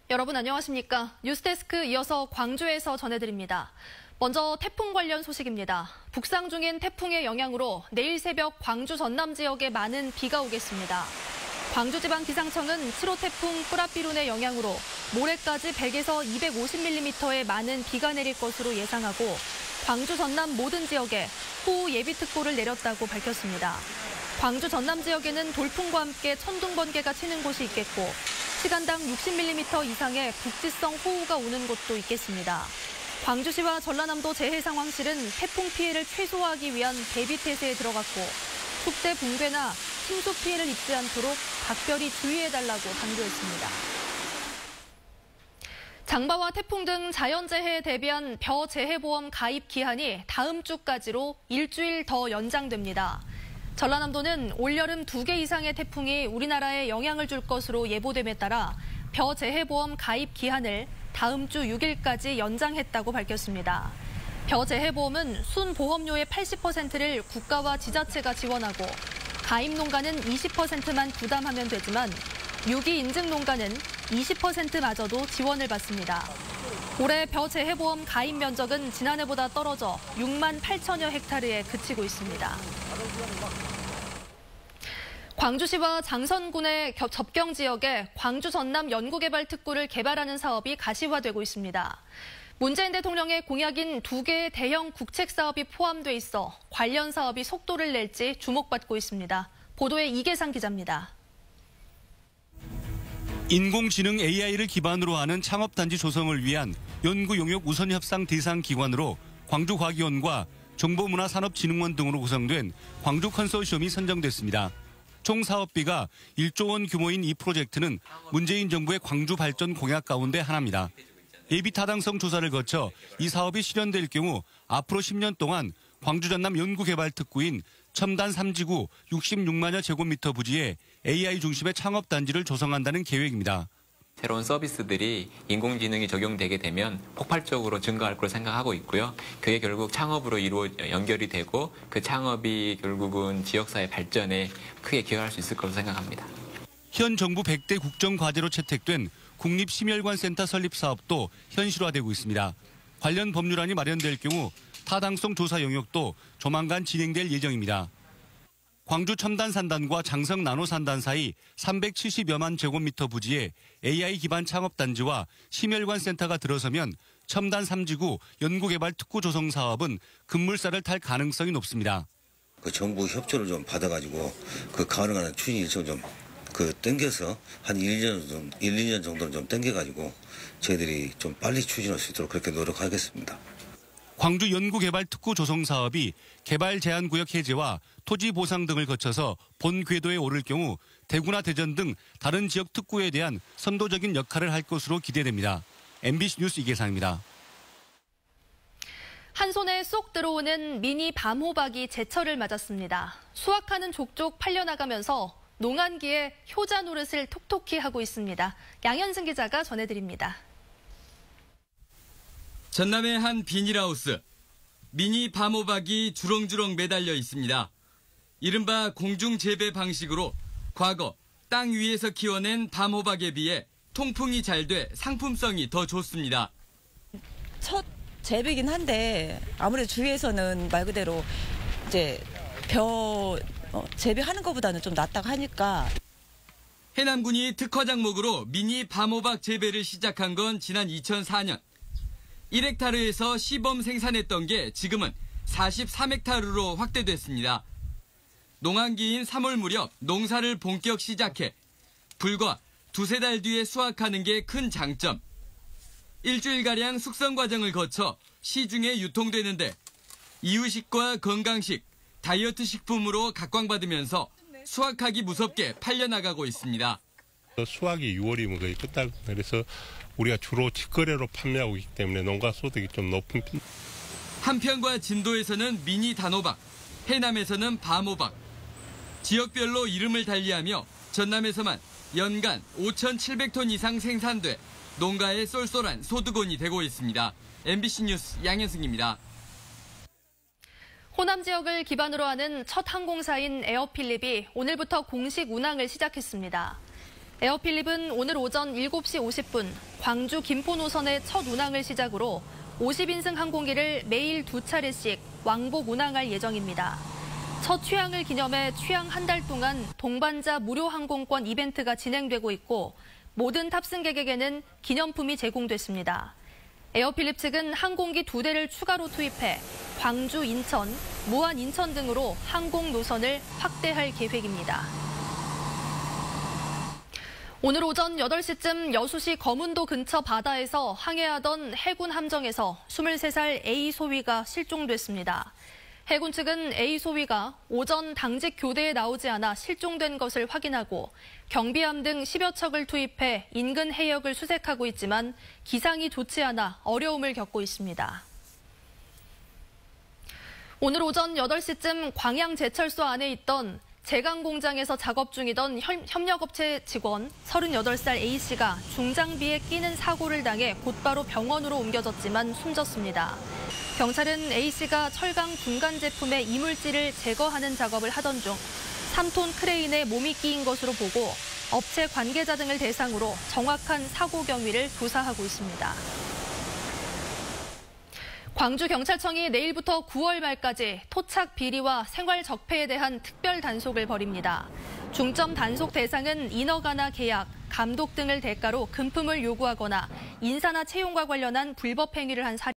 여러분 안녕하십니까? 뉴스데스크 이어서 광주에서 전해드립니다. 먼저 태풍 관련 소식입니다. 북상 중인 태풍의 영향으로 내일 새벽 광주 전남 지역에 많은 비가 오겠습니다. 광주지방기상청은 7호 태풍 뿌라비룬의 영향으로 모레까지 100에서 250mm의 많은 비가 내릴 것으로 예상하고 광주 전남 모든 지역에 호우 예비특보를 내렸다고 밝혔습니다. 광주 전남 지역에는 돌풍과 함께 천둥 번개가 치는 곳이 있겠고 시간당 60mm 이상의 북지성 호우가 오는 곳도 있겠습니다. 광주시와 전라남도 재해상황실은 태풍 피해를 최소화하기 위한 대비 태세에 들어갔고 속대 붕괴나 침수 피해를 입지 않도록 각별히 주의해달라고 당부했습니다. 장마와 태풍 등 자연재해에 대비한 벼재해보험 가입 기한이 다음 주까지로 일주일 더 연장됩니다. 전라남도는 올여름 2개 이상의 태풍이 우리나라에 영향을 줄 것으로 예보됨에 따라 벼재해보험 가입 기한을 다음 주 6일까지 연장했다고 밝혔습니다. 벼재해보험은 순보험료의 80%를 국가와 지자체가 지원하고 가입 농가는 20%만 부담하면 되지만 유기 인증 농가는 20%마저도 지원을 받습니다. 올해 벼재해보험 가입 면적은 지난해보다 떨어져 6만 8천여 헥타르에 그치고 있습니다. 광주시와 장선군의 접경 지역에 광주 전남 연구개발특구를 개발하는 사업이 가시화되고 있습니다. 문재인 대통령의 공약인 2개의 대형 국책 사업이 포함돼 있어 관련 사업이 속도를 낼지 주목받고 있습니다. 보도에 이계상 기자입니다. 인공지능 AI를 기반으로 하는 창업단지 조성을 위한 연구용역 우선협상 대상 기관으로 광주과기원과 정보문화산업진흥원 등으로 구성된 광주 컨소시엄이 선정됐습니다. 총 사업비가 1조 원 규모인 이 프로젝트는 문재인 정부의 광주 발전 공약 가운데 하나입니다. 예비 타당성 조사를 거쳐 이 사업이 실현될 경우 앞으로 10년 동안 광주 전남 연구개발특구인 첨단 3지구 66만여 제곱미터 부지에 AI 중심의 창업단지를 조성한다는 계획입니다. 새로운 서비스들이 인공지능이 적용되게 되면 폭발적으로 증가할 걸 생각하고 있고요. 그게 결국 창업으로 연결이 되고 그 창업이 결국은 지역사회 발전에 크게 기여할 수 있을 거로 생각합니다. 현 정부 100대 국정과제로 채택된 국립심혈관센터 설립 사업도 현실화되고 있습니다. 관련 법률안이 마련될 경우 타당성 조사 영역도 조만간 진행될 예정입니다. 광주 첨단산단과 장성 나노산단 사이 370여만 제곱미터 부지에 AI 기반 창업단지와 심혈관센터가 들어서면 첨단 3지구 연구개발 특구 조성 사업은 급물살을 탈 가능성이 높습니다. 그 정부 협조를 좀 받아가지고 그 가능한 추진 일정 좀 땡겨서 한 1-2년 정도는 좀 땡겨가지고 저희들이 좀 빨리 추진할 수 있도록 그렇게 노력하겠습니다. 광주 연구개발 특구 조성 사업이 개발 제한구역 해제와 토지 보상 등을 거쳐서 본 궤도에 오를 경우 대구나 대전 등 다른 지역 특구에 대한 선도적인 역할을 할 것으로 기대됩니다. MBC 뉴스 이계상입니다. 한 손에 쏙 들어오는 미니 밤호박이 제철을 맞았습니다. 수확하는 족족 팔려나가면서 농한기에 효자 노릇을 톡톡히 하고 있습니다. 양현승 기자가 전해드립니다. 전남의 한 비닐하우스, 미니 밤호박이 주렁주렁 매달려 있습니다. 이른바 공중재배 방식으로 과거 땅 위에서 키워낸 밤호박에 비해 통풍이 잘 돼 상품성이 더 좋습니다. 첫 재배긴 한데 아무래도 주위에서는 말 그대로 이제 재배하는 것보다는 좀 낫다고 하니까. 해남군이 특허 작목으로 미니 밤호박 재배를 시작한 건 지난 2004년. 1헥타르에서 시범 생산했던 게 지금은 43헥타르로 확대됐습니다. 농한기인 3월 무렵 농사를 본격 시작해 불과 2-3달 뒤에 수확하는 게 큰 장점. 일주일가량 숙성 과정을 거쳐 시중에 유통되는데 이유식과 건강식, 다이어트 식품으로 각광받으면서 수확하기 무섭게 팔려나가고 있습니다. 수확이 6월이면 거의 끝날 그래서 우리가 주로 직거래로 판매하고 있기 때문에 농가 소득이 좀 높은 편. 한편과 진도에서는 미니 단호박, 해남에서는 밤호박. 지역별로 이름을 달리하며 전남에서만 연간 5,700톤 이상 생산돼 농가의 쏠쏠한 소득원이 되고 있습니다. MBC 뉴스 양현승입니다. 호남 지역을 기반으로 하는 첫 항공사인 에어필립이 오늘부터 공식 운항을 시작했습니다. 에어필립은 오늘 오전 7시 50분 광주 김포 노선의 첫 운항을 시작으로 50인승 항공기를 매일 2차례씩 왕복 운항할 예정입니다. 첫 취항을 기념해 취항 한 달 동안 동반자 무료 항공권 이벤트가 진행되고 있고 모든 탑승객에게는 기념품이 제공됐습니다. 에어필립 측은 항공기 2대를 추가로 투입해 광주, 인천, 무안 인천 등으로 항공 노선을 확대할 계획입니다. 오늘 오전 8시쯤 여수시 거문도 근처 바다에서 항해하던 해군 함정에서 23살 A 소위가 실종됐습니다. 해군 측은 A 소위가 오전 당직 교대에 나오지 않아 실종된 것을 확인하고 경비함 등 10여 척을 투입해 인근 해역을 수색하고 있지만 기상이 좋지 않아 어려움을 겪고 있습니다. 오늘 오전 8시쯤 광양제철소 안에 있던 제강 공장에서 작업 중이던 협력업체 직원 38살 A씨가 중장비에 끼는 사고를 당해 곧바로 병원으로 옮겨졌지만 숨졌습니다. 경찰은 A씨가 철강 중간 제품의 이물질을 제거하는 작업을 하던 중 3톤 크레인에 몸이 끼인 것으로 보고 업체 관계자 등을 대상으로 정확한 사고 경위를 조사하고 있습니다. 광주경찰청이 내일부터 9월 말까지 토착 비리와 생활 적폐에 대한 특별 단속을 벌입니다. 중점 단속 대상은 인허가나 계약, 감독 등을 대가로 금품을 요구하거나 인사나 채용과 관련한 불법 행위를 한 사례